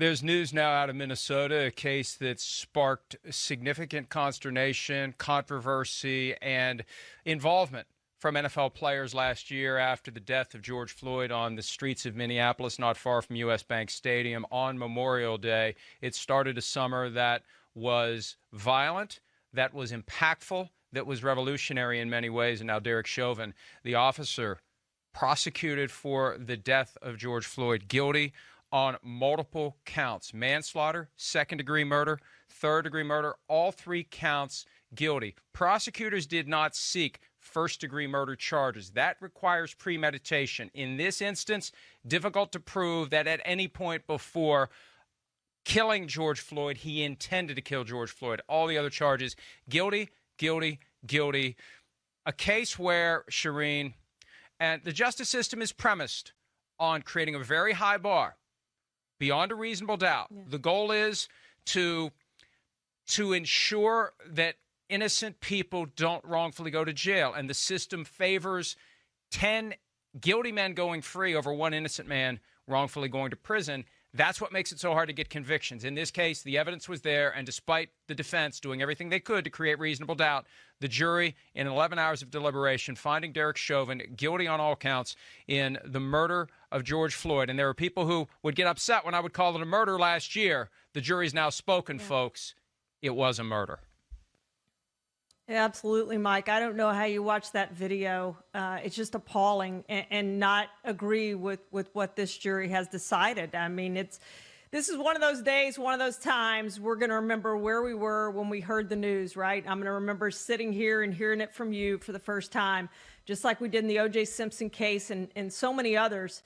There's news now out of Minnesota, a case that sparked significant consternation, controversy, and involvement from NFL players last year after the death of George Floyd on the streets of Minneapolis, not far from U.S. Bank Stadium on Memorial Day. It started a summer that was violent, that was impactful, that was revolutionary in many ways. And now Derek Chauvin, the officer prosecuted for the death of George Floyd, guilty on multiple counts: manslaughter, second-degree murder, third-degree murder, all three counts guilty. Prosecutors did not seek first-degree murder charges. That requires premeditation. In this instance, difficult to prove that at any point before killing George Floyd, he intended to kill George Floyd. All the other charges, guilty, guilty, guilty. A case where, Charean, and the justice system is premised on creating a very high bar, beyond a reasonable doubt. Yeah. The goal is to ensure that innocent people don't wrongfully go to jail, and the system favors 10 guilty men going free over one innocent man wrongfully going to prison. That's what makes it so hard to get convictions. In this case, the evidence was there, and despite the defense doing everything they could to create reasonable doubt, the jury, in 11 hours of deliberation, finding Derek Chauvin guilty on all counts in the murder of George Floyd. And there are people who would get upset when I would call it a murder last year. The jury's now spoken, folks. It was a murder. Yeah, absolutely, Mike. I don't know how you watch that video. It's just appalling, and not agree with what this jury has decided. I mean, this is one of those days, one of those times we're going to remember where we were when we heard the news, right? I'm going to remember sitting here and hearing it from you for the first time, just like we did in the O.J. Simpson case and so many others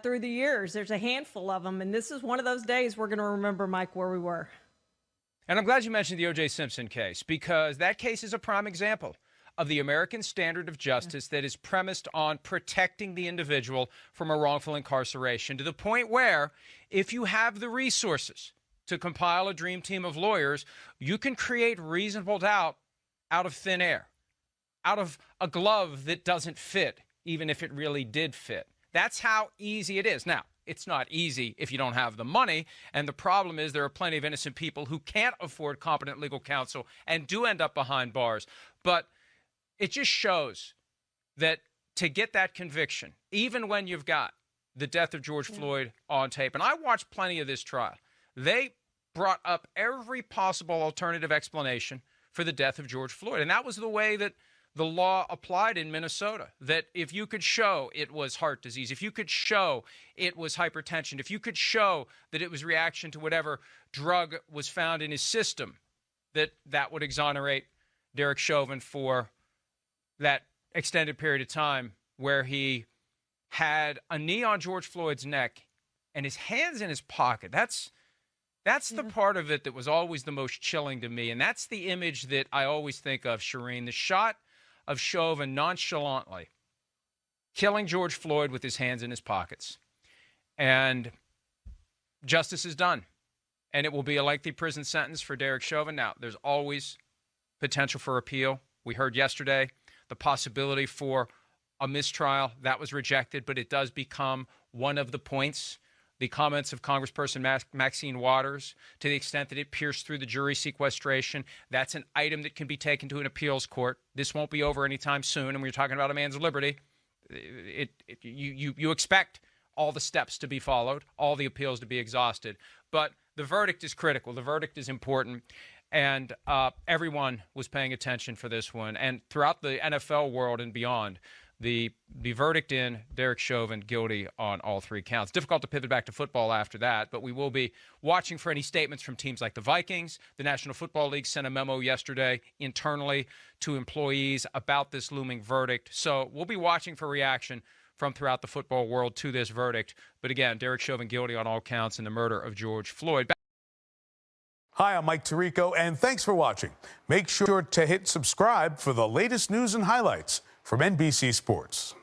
through the years. There's a handful of them, and this is one of those days we're going to remember, Mike, where we were. And I'm glad you mentioned the O.J. Simpson case, because that case is a prime example of the American standard of justice that is premised on protecting the individual from a wrongful incarceration, to the point where if you have the resources to compile a dream team of lawyers, you can create reasonable doubt out of thin air, out of a glove that doesn't fit, even if it really did fit. That's how easy it is. Now, it's not easy if you don't have the money, and the problem is there are plenty of innocent people who can't afford competent legal counsel and do end up behind bars. But it just shows that to get that conviction, even when you've got the death of George Floyd on tape, and I watched plenty of this trial, they brought up every possible alternative explanation for the death of George Floyd, and that was the way that the law applied in Minnesota, that if you could show it was heart disease, if you could show it was hypertension, if you could show that it was reaction to whatever drug was found in his system, that would exonerate Derek Chauvin for that extended period of time where he had a knee on George Floyd's neck and his hands in his pocket. That's the part of it that was always the most chilling to me, and that's the image that I always think of, Charean, the shot of Chauvin nonchalantly killing George Floyd with his hands in his pockets. And justice is done. And it will be a lengthy prison sentence for Derek Chauvin. Now, there's always potential for appeal. We heard yesterday the possibility for a mistrial. That was rejected, but it does become one of the points. The comments of Congressperson Maxine Waters, to the extent that it pierced through the jury sequestration, that's an item that can be taken to an appeals court. This won't be over anytime soon, and we're talking about a man's liberty. You expect all the steps to be followed, all the appeals to be exhausted. But the verdict is critical. The verdict is important, and everyone was paying attention for this one. And throughout the NFL world and beyond, the verdict in Derek Chauvin guilty on all three counts. Difficult to pivot back to football after that, but we will be watching for any statements from teams like the Vikings. The National Football League sent a memo yesterday internally to employees about this looming verdict. So we'll be watching for reaction from throughout the football world to this verdict. But again, Derek Chauvin guilty on all counts in the murder of George Floyd. Hi, I'm Mike Tirico, and thanks for watching. Make sure to hit subscribe for the latest news and highlights from NBC Sports.